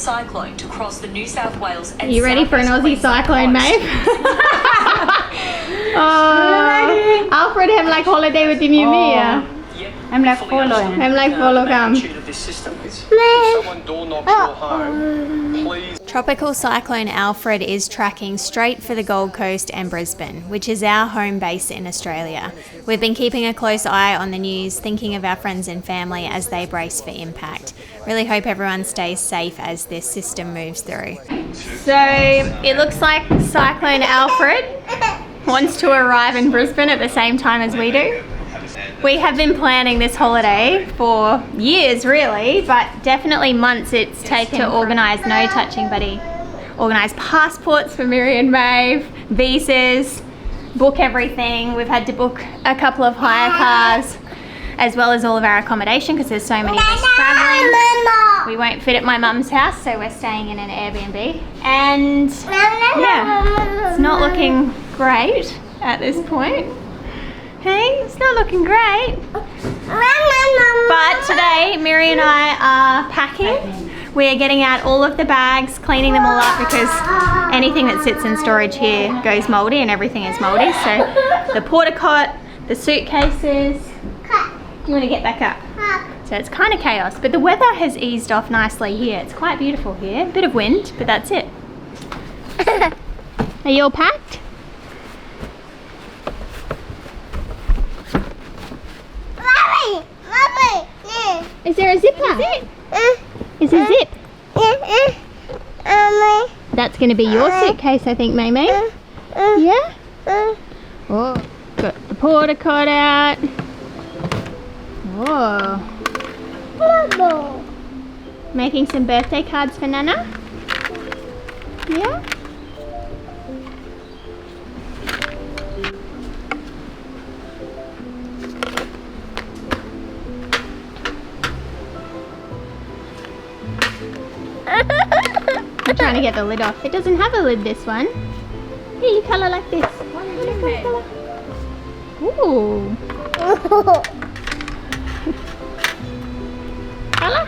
cyclone to cross the New South Wales and Are you ready for an Aussie cyclone, mate? Oh, Alfred have like holiday with him, yeah. I'm like following. I'm like follow come. Tropical Cyclone Alfred is tracking straight for the Gold Coast and Brisbane, which is our home base in Australia. We've been keeping a close eye on the news, thinking of our friends and family as they brace for impact. Really hope everyone stays safe as this system moves through. So it looks like Cyclone Alfred wants to arrive in Brisbane at the same time as we do. We have been planning this holiday for years really, but definitely months it's taken to organise No Touching Buddy. Organise passports for Miri and Maeve, visas, book everything. We've had to book a couple of hire cars, as well as all of our accommodation because there's so many of us travelling. We won't fit at my mum's house, so we're staying in an Airbnb. And yeah, it's not looking great at this point. Hey, it's not looking great. But today, Miri and I are packing. We're getting out all of the bags, cleaning them all up because anything that sits in storage here goes mouldy and everything is mouldy. So the porta cot, the suitcases. You want to get back up? So it's kind of chaos, but the weather has eased off nicely here. It's quite beautiful here. A bit of wind, but that's it. Are you all packed? Is there a zipper? Is a zip? That's going to be your suitcase, I think, May. Yeah? Oh, got the porta cot out. Whoa. Making some birthday cards for Nana? Yeah? I'm trying to get the lid off. It doesn't have a lid, this one. Here, you colour like this. Ooh. Colour?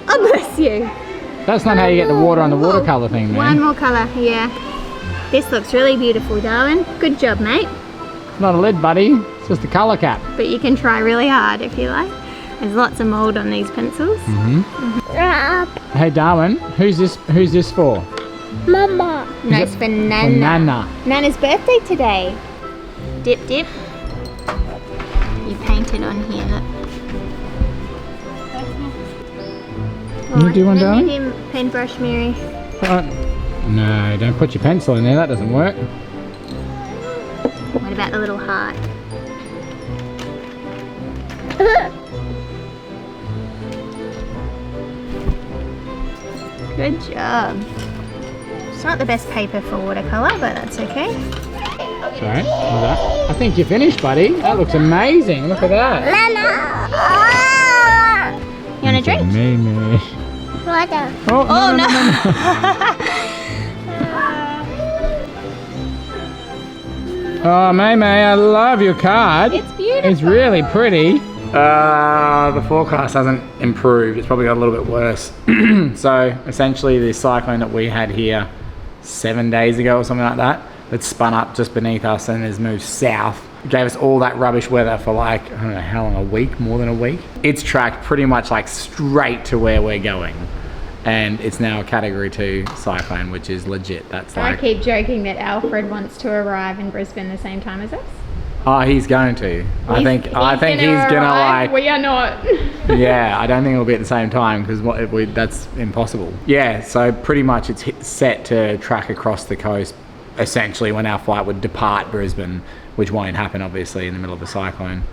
Oh, bless you. That's not how you get the water on the watercolour thing, man. One more colour, yeah. This looks really beautiful, Darwin. Good job, mate. It's not a lid, buddy. It's just a colour cap. But you can try really hard if you like. There's lots of mould on these pencils. Hey, Darwin, who's this for? Mama. No, it's for Nana. For Nana. Nana's birthday today. Dip, dip. You painted on here, look. Can you do one, darling? Let me paintbrush, Miri. No, don't put your pencil in there. That doesn't work. What about the little heart? Good job. It's not the best paper for watercolour, but that's okay. Sorry, what was that? I think you're finished, buddy. That looks amazing. Look at that. You want a drink? Me. Water. Oh, no. Oh, May, I love your card. It's beautiful. It's really pretty. The forecast hasn't improved. It's probably got a little bit worse. So essentially the cyclone that we had here 7 days ago or something like that spun up just beneath us and has moved south. It gave us all that rubbish weather for like, I don't know how long, a week, more than a week. It's tracked pretty much like straight to where we're going. And it's now a category 2 cyclone, which is legit. That's like... I keep joking that Alfred wants to arrive in Brisbane the same time as us. Oh, he's going to. I think he's gonna arrive. like... We are not. Yeah, I don't think it'll be at the same time because that's impossible. Yeah, so pretty much it's set to track across the coast essentially when our flight would depart Brisbane, which won't happen obviously in the middle of a cyclone.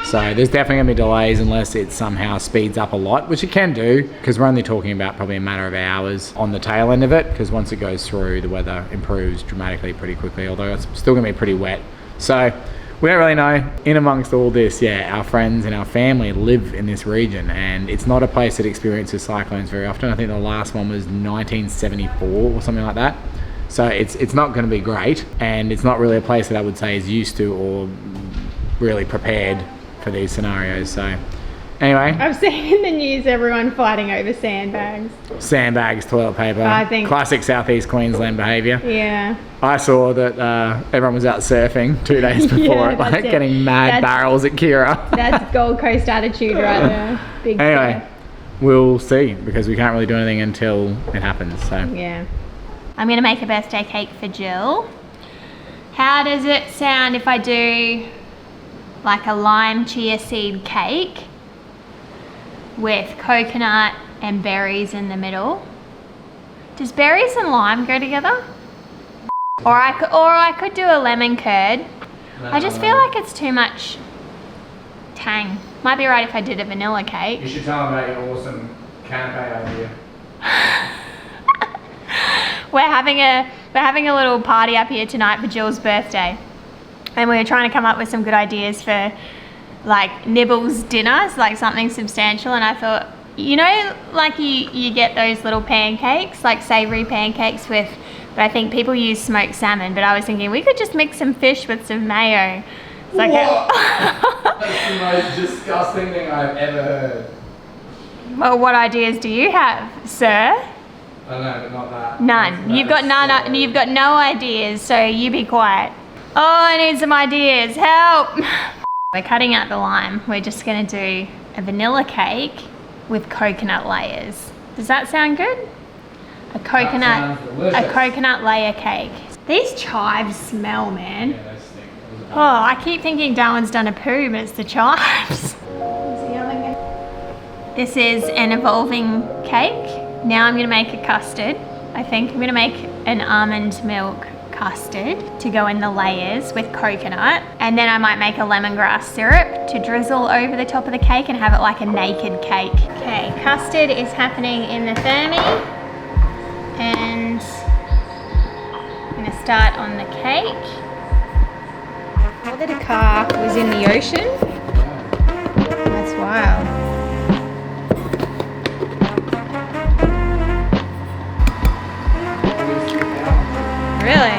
So there's definitely going to be delays unless it somehow speeds up a lot, which it can do, because we're only talking about probably a matter of hours on the tail end of it, because once it goes through, the weather improves dramatically pretty quickly, although it's still going to be pretty wet. So we don't really know. In amongst all this, our friends and our family live in this region, and it's not a place that experiences cyclones very often. I think the last one was 1974 or something like that. So it's not going to be great, and it's not really a place that I would say is used to or really prepared for these scenarios. So anyway, I've seen in the news everyone fighting over sandbags. Sandbags, toilet paper, I think classic southeast Queensland behaviour. Yeah. I saw that everyone was out surfing 2 days before Yeah, it, like that's it. getting mad barrels at Kira. That's Gold Coast attitude right there. Big Anyway, surf. we'll see, because we can't really do anything until it happens. So Yeah. I'm going to make a birthday cake for Jill. How does it sound if I do like a lime chia seed cake with coconut and berries in the middle? Does berries and lime go together? Or I could do a lemon curd. I just feel like it's too much tang. Might be right if I did a vanilla cake. you should tell them about your awesome canapé idea. We're having a little party up here tonight for Jill's birthday, and we were trying to come up with some good ideas for like Nibbles dinners, like something substantial. And I thought, you know, like you get those little pancakes, like savoury pancakes with, but I think people use smoked salmon. But I was thinking we could just mix some fish with some mayo. It's like That's the most disgusting thing I've ever heard. well, what ideas do you have, sir? I don't know, but not that. None. You've got none. You've got no ideas, so you be quiet. Oh, I need some ideas. Help! We're cutting out the lime. We're just gonna do a vanilla cake with coconut layers. Does that sound good? A sounds delicious. coconut layer cake. These chives smell, man. Yeah, they stink. Oh, I keep thinking Darwin's done a poo, but it's the chives. This is an evolving cake. Now I'm gonna make a custard. I think I'm gonna make an almond milk custard to go in the layers with coconut. And then I might make a lemongrass syrup to drizzle over the top of the cake and have it like a naked cake. Okay, custard is happening in the thermi. And I'm gonna start on the cake. I thought that a car was in the ocean. That's wild. Really?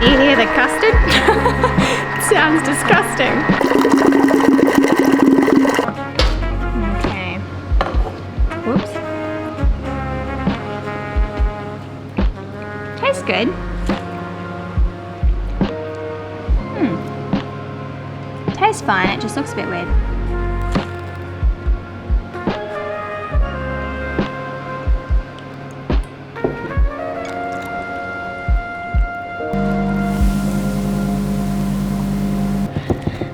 You hear the custard? Sounds disgusting. Okay. Whoops. Tastes good. Tastes fine, it just looks a bit weird.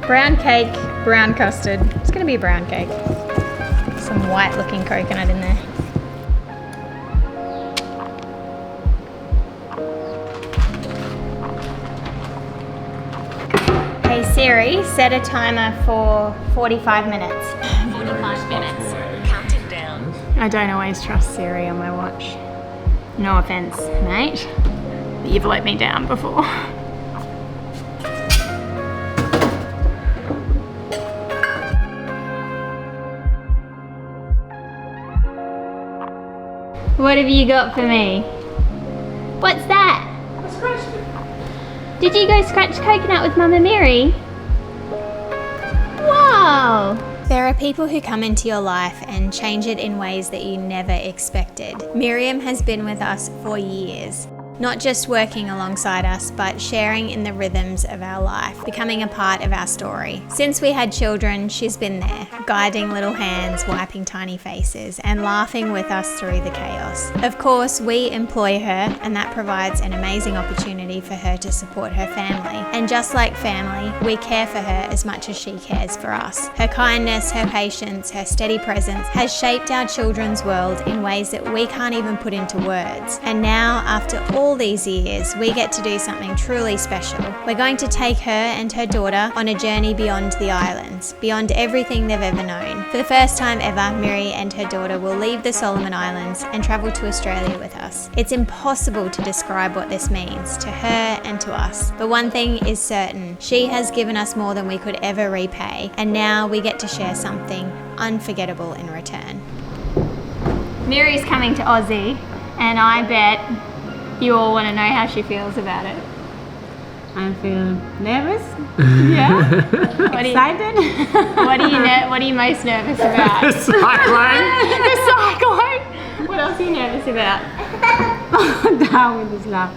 Brown cake, brown custard. It's gonna be a brown cake. Some white looking coconut in there. Hey Siri, set a timer for 45 minutes. 45 minutes. Counting down. I don't always trust Siri on my watch. No offense, mate. But you've let me down before. What have you got for me? What's that? I scratched it. Did you go scratch coconut with Mama Mary? Wow! There are people who come into your life and change it in ways that you never expected. Miriam has been with us for years. Not just working alongside us, but sharing in the rhythms of our life, becoming a part of our story. Since we had children, she's been there, guiding little hands, wiping tiny faces, and laughing with us through the chaos. Of course, we employ her, and that provides an amazing opportunity for her to support her family. And just like family, we care for her as much as she cares for us. Her kindness, her patience, her steady presence has shaped our children's world in ways that we can't even put into words. And now, after all all these years, we get to do something truly special. We're going to take her and her daughter on a journey beyond the islands, beyond everything they've ever known. For the first time ever, Miri and her daughter will leave the Solomon Islands and travel to Australia with us. It's impossible to describe what this means to her and to us, but one thing is certain: she has given us more than we could ever repay, and now we get to share something unforgettable in return. Miri's coming to Aussie, and I bet you all want to know how she feels about it. I feel nervous, Yeah? excited. What are you most nervous about? Cyclone. The cyclone. What else are you nervous about? Down with this laugh.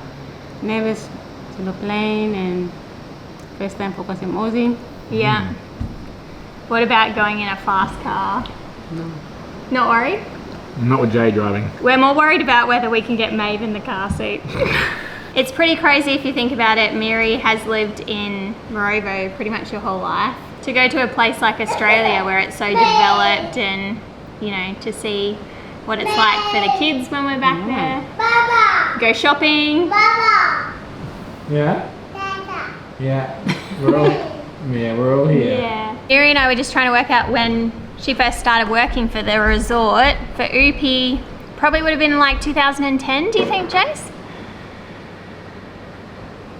Nervous to the plane and first time focusing Aussie. Yeah. What about going in a fast car? No. Not worried? Not with Jay driving. We're more worried about whether we can get Maeve in the car seat. It's pretty crazy if you think about it. Miri has lived in Morovo pretty much her whole life. To go to a place like Australia where it's so developed and, you know, to see what it's like for the kids when we're back there. Go shopping. Yeah? Yeah. We're all here. Yeah. Miri and I were just trying to work out when she first started working for the resort. For Upi, probably would have been like 2010, do you think, Jace?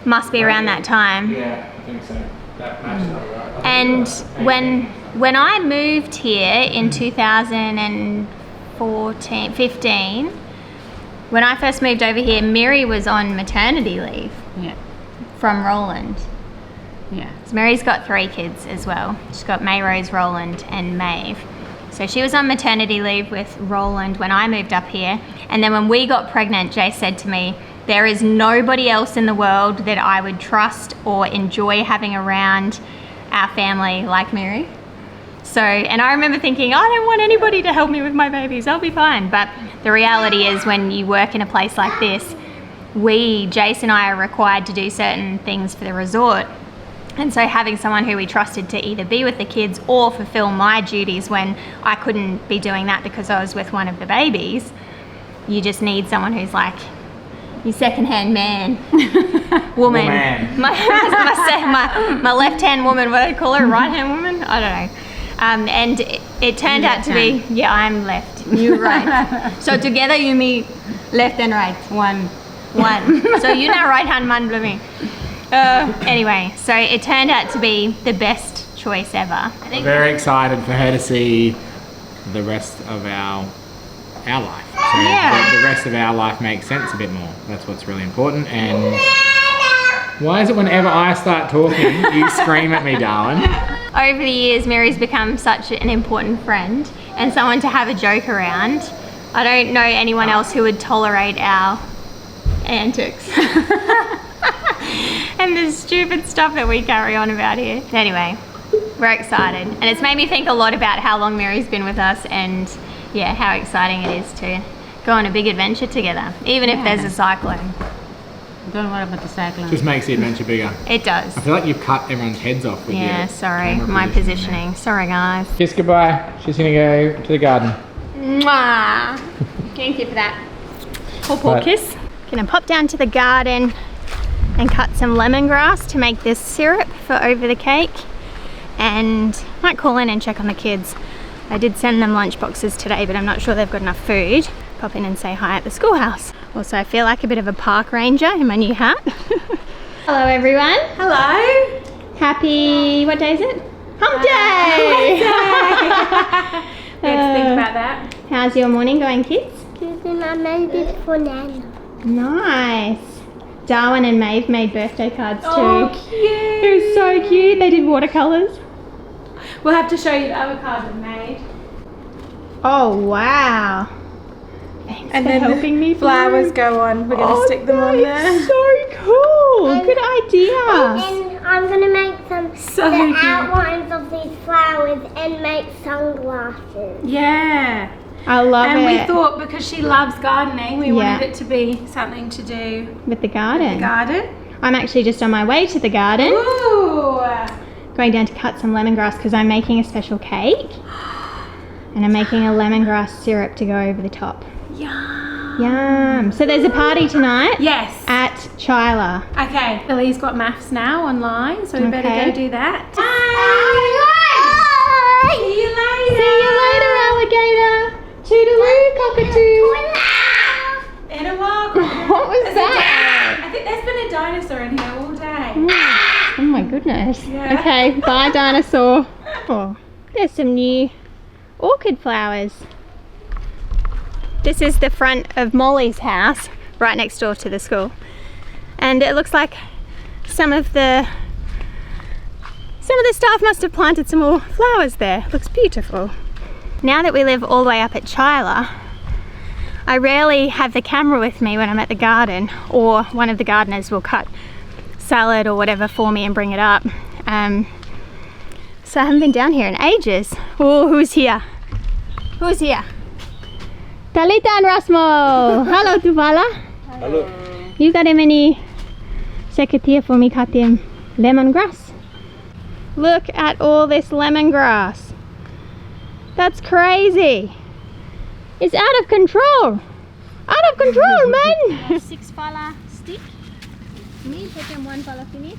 Must be around that time. Yeah, I think so. That matches up, right? And when I moved here in 2015, when I first moved over here, Miri was on maternity leave Yeah. from Roland. Yeah. So Mary's got 3 kids as well. She's got May Rose, Roland and Maeve. So she was on maternity leave with Roland when I moved up here. And then when we got pregnant, Jay said to me, there is nobody else in the world that I would trust or enjoy having around our family like Mary. So, and I remember thinking, I don't want anybody to help me with my babies, I'll be fine. But the reality is when you work in a place like this, Jace and I are required to do certain things for the resort. And so having someone who we trusted to either be with the kids or fulfill my duties when I couldn't be doing that because I was with one of the babies, you just need someone who's like your second-hand man, woman. My left-hand woman, what do I call her, right-hand woman? I don't know. And it turned out to be, yeah, I'm left, you're right. So together you meet left and right. One. So you're not right-hand man, blooming. Anyway, so it turned out to be the best choice ever. I think Very excited for her to see the rest of our life. So Yeah. the rest of our life makes sense a bit more. That's what's really important. And why is it whenever I start talking, you scream at me, darling? over the years, Mary's become such an important friend and someone to have a joke around. I don't know anyone else who would tolerate our antics and the stupid stuff that we carry on about here. Anyway, we're excited, and it's made me think a lot about how long Mary's been with us and yeah, how exciting it is to go on a big adventure together, even if there's a cyclone. Don't worry about the cyclone. Just makes the adventure bigger. It does. I feel like you've cut everyone's heads off with Yeah, your sorry, camera my positioning positioning. Sorry, guys. Kiss goodbye. She's gonna go to the garden. Mwah. Thank you for that. Poor Right. kiss. Gonna pop down to the garden and cut some lemongrass to make this syrup for over the cake, and might call in and check on the kids. I did send them lunch boxes today, but I'm not sure they've got enough food. Pop in and say hi at the schoolhouse. Also, I feel like a bit of a park ranger in my new hat. Hello everyone. Hello. Happy, what day is it? Hump day! We had to think about that. How's your morning going, kids? And I made it for Nana. Nice. Darwin and Maeve made birthday cards too. Oh, cute. It was so cute. They did watercolours. We'll have to show you the other cards I've made. Oh, wow. Thanks And for then helping me. flowers go on. We're going to stick them on there. So cool. Good idea. And I'm going to make So the cute. outlines of these flowers and make sunglasses. Yeah. I love And it. we thought because she loves gardening, we Yeah. wanted it to be something to do With the garden. garden. I'm actually just on my way to the garden. Ooh. Going down to cut some lemongrass because I'm making a special cake. And I'm making a lemongrass syrup to go over the top. Yum. Yum. So there's a party tonight Yes. at Chyla. Okay. Lily's got maths now online, so we better Okay. go do that. See you later, alligator. Toodaloo, cockatoo. In a while. What was that? I think there's been a dinosaur in here all day. Oh my goodness. Yeah. Okay, bye dinosaur. Oh, there's some new orchid flowers. This is the front of Molly's house, right next door to the school. And it looks like some of the staff must have planted some more flowers there. Looks beautiful. Now that we live all the way up at Chyla, I rarely have the camera with me when I'm at the garden, or one of the gardeners will cut salad or whatever for me and bring it up. So I haven't been down here in ages. Oh, who's here? Who's here? Talita and Rasmo. Hello, Tuvala. Hello. You got him any secateurs for me cut him lemongrass? Look at all this lemongrass. That's crazy. It's out of control. Out of control, man. 6 fala stick. Me put them 1 fala finish.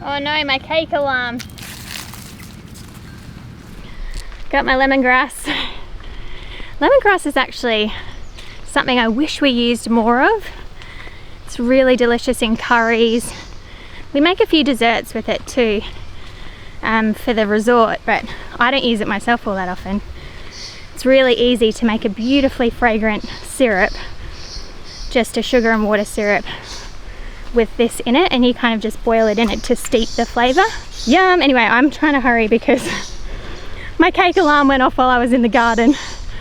Oh no, my cake alarm. Got my lemongrass. Lemongrass is actually something I wish we used more of. It's really delicious in curries. We make a few desserts with it too for the resort, but I don't use it myself all that often. It's really easy to make a beautifully fragrant syrup, just a sugar and water syrup with this in it, and you kind of just boil it in it to steep the flavour. Yum! Anyway, I'm trying to hurry because my cake alarm went off while I was in the garden.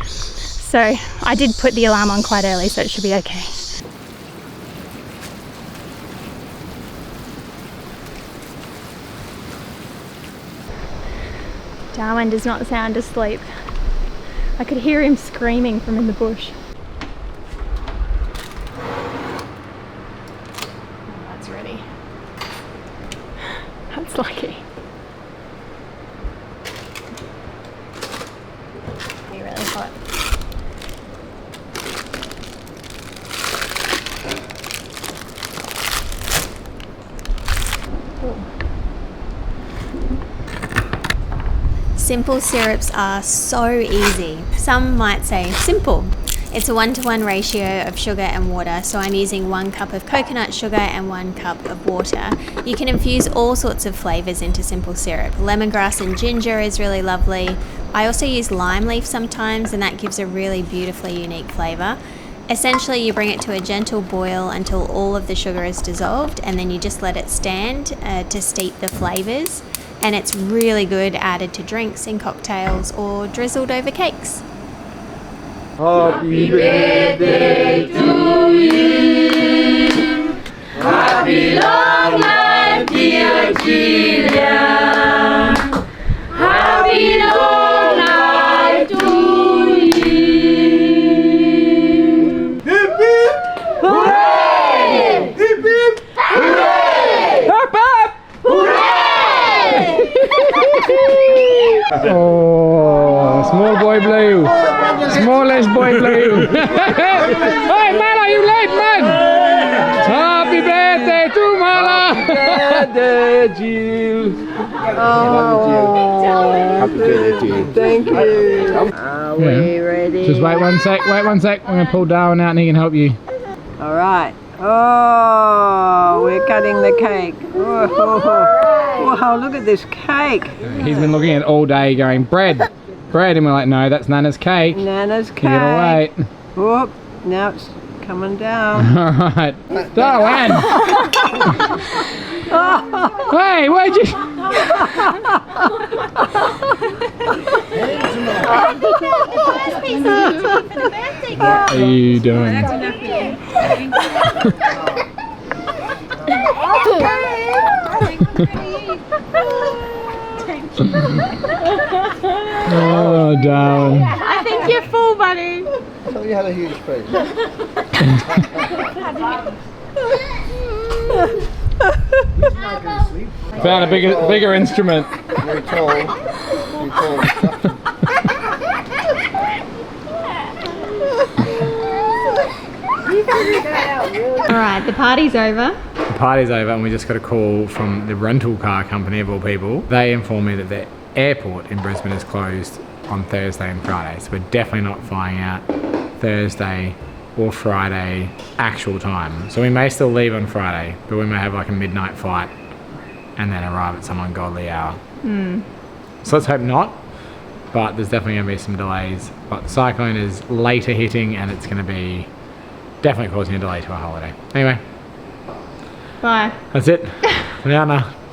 So I did put the alarm on quite early, so it should be okay. Darwin does not sound asleep. I could hear him screaming from in the bush. That's ready. That's lucky. Be really hot. Simple syrups are so easy. Some might say simple. It's a 1-to-1 ratio of sugar and water, so I'm using 1 cup of coconut sugar and 1 cup of water. You can infuse all sorts of flavours into simple syrup. Lemongrass and ginger is really lovely. I also use lime leaf sometimes, and that gives a really beautifully unique flavour. Essentially, you bring it to a gentle boil until all of the sugar is dissolved, and then you just let it stand to steep the flavours. And it's really good added to drinks in cocktails or drizzled over cakes. Happy birthday to you. Happy long life, dear Gillian. Happy long life to you. Hip hip hooray! Hip hip hooray! Hip hip hooray! Oh, small boy blue. Smallest boy blue. Hey, Mala, you late, man. Happy birthday to Mala. Happy birthday, Jill. Happy birthday, Jill. Thank you. Are we ready? Just wait 1 sec, wait 1 sec. I'm going to pull Darwin out and he can help you. All right. Oh, we're cutting the cake. Oh, wow, look at this cake. He's been looking at it all day going, bread, bread. And we're like, no, that's Nana's cake. Nana's You cake. gotta wait. Whoop, now it's coming down. All right. Darwin. Hey, where'd you... What are you doing? I Oh, Darwin. think You're full, buddy. I thought you had a huge face. Found a bigger instrument. Very tall. Very tall. Alright, the party's over. The party's over and we just got a call from the rental car company of all people. They informed me that the airport in Brisbane is closed on Thursday and Friday. So we're definitely not flying out Thursday or Friday actual time. So we may still leave on Friday, but we may have like a midnight flight and then arrive at some ungodly hour. So let's hope not, but there's definitely going to be some delays. But the cyclone is later hitting and it's going to be definitely causing a delay to our holiday. Anyway, Bye. that's it. For now,